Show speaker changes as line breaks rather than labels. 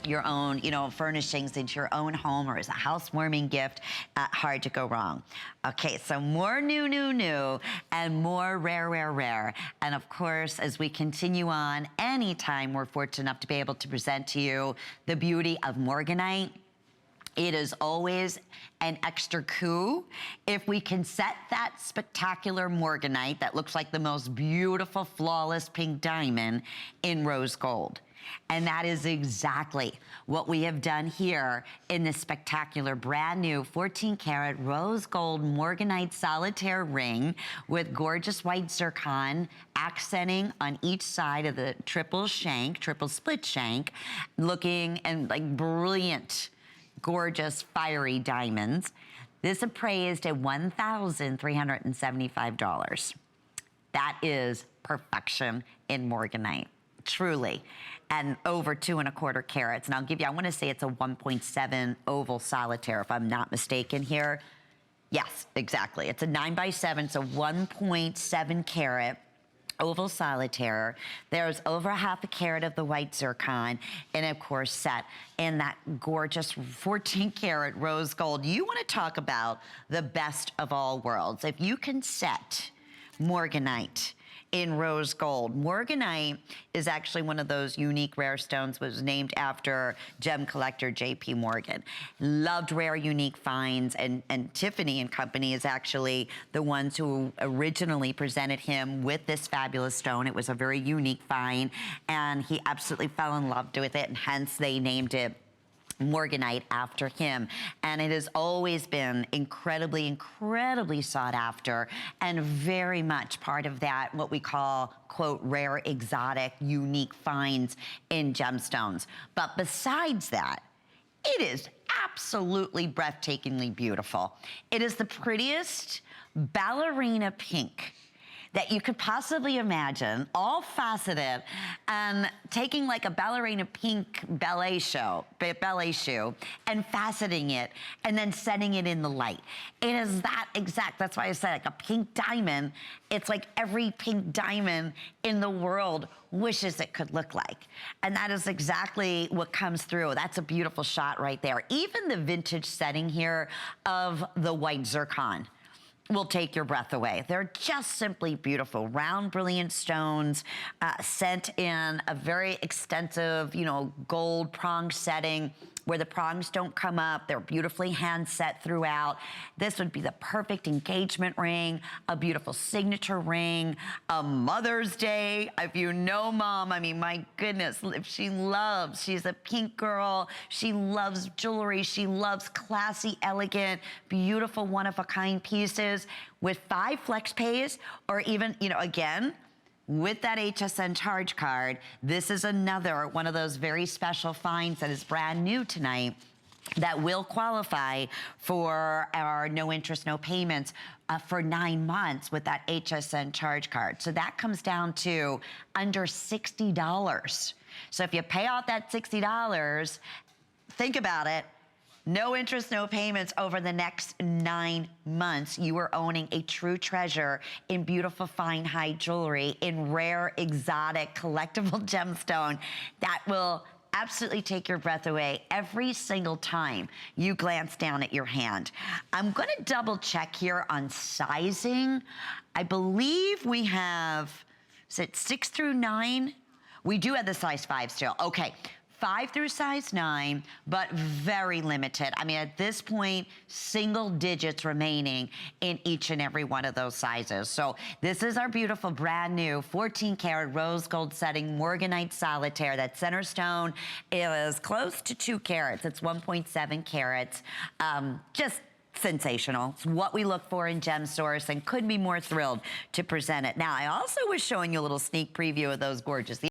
your own, you know, furnishings into your own home or as a housewarming gift. Hard to go wrong. Okay, so more new, and more rare. And of course, as we continue on, anytime we're fortunate enough to be able to present to you the beauty of Morganite, it is always an extra coup if we can set that spectacular Morganite that looks like the most beautiful, flawless pink diamond in rose gold. And that is exactly what we have done here in this spectacular brand new 14 karat rose gold Morganite solitaire ring with gorgeous white zircon accenting on each side of the triple split shank, looking and like brilliant, gorgeous, fiery diamonds. This appraised at $1,375. That is perfection in Morganite, truly. And over 2¼ carats. And I'll give you, I want to say it's a 1.7 oval solitaire, if I'm not mistaken here. Yes, exactly. It's a 9x7, so 1.7 carat oval solitaire. There's over 1/2 carat of the white zircon, and of course set in that gorgeous 14 karat rose gold. You want to talk about the best of all worlds. If you can set Morganite in rose gold. Morganite is actually one of those unique rare stones, was named after gem collector J.P. Morgan. Loved rare unique finds, and Tiffany and Company is actually the ones who originally presented him with this fabulous stone. It was a very unique find, and he absolutely fell in love with it, and hence they named it Morganite after him. And it has always been incredibly sought after, and very much part of that, what we call, quote, rare, exotic, unique finds in gemstones. But besides that, it is absolutely breathtakingly beautiful. It is the prettiest ballerina pink that you could possibly imagine, all faceted, and taking like a ballerina pink ballet shoe, and faceting it, and then setting it in the light. It is that exact, that's why I said like a pink diamond. It's like every pink diamond in the world wishes it could look like. And that is exactly what comes through. That's a beautiful shot right there. Even the vintage setting here of the white zircon will take your breath away. They're just simply beautiful. Round, brilliant stones, sent in a very extensive, you know, gold prong setting where the prongs don't come up. They're beautifully hand set throughout. This would be the perfect engagement ring, a beautiful signature ring, a Mother's Day. If you know Mom, I mean, my goodness, if she's a pink girl, she loves jewelry, she loves classy, elegant, beautiful, one-of-a-kind pieces with 5 flex pays, or even, you know, again, with that HSN charge card. This is another one of those very special finds that is brand new tonight that will qualify for our no interest, no payments for 9 months with that HSN charge card. So that comes down to under $60. So if you pay off that $60, think about it, no interest, no payments over the next 9 months. You are owning a true treasure in beautiful, fine, high jewelry, in rare, exotic, collectible gemstone that will absolutely take your breath away every single time you glance down at your hand. I'm gonna double check here on sizing. I believe we have, is it 6 through 9? We do have the size 5 still, okay. 5 through size 9, but very limited. I mean, at this point, single digits remaining in each and every one of those sizes. So this is our beautiful brand new 14 karat rose gold setting Morganite solitaire. That center stone is close to 2 carats. It's 1.7 carats. Just sensational. It's what we look for in Gem Source, and couldn't be more thrilled to present it. Now, I also was showing you a little sneak preview of those gorgeous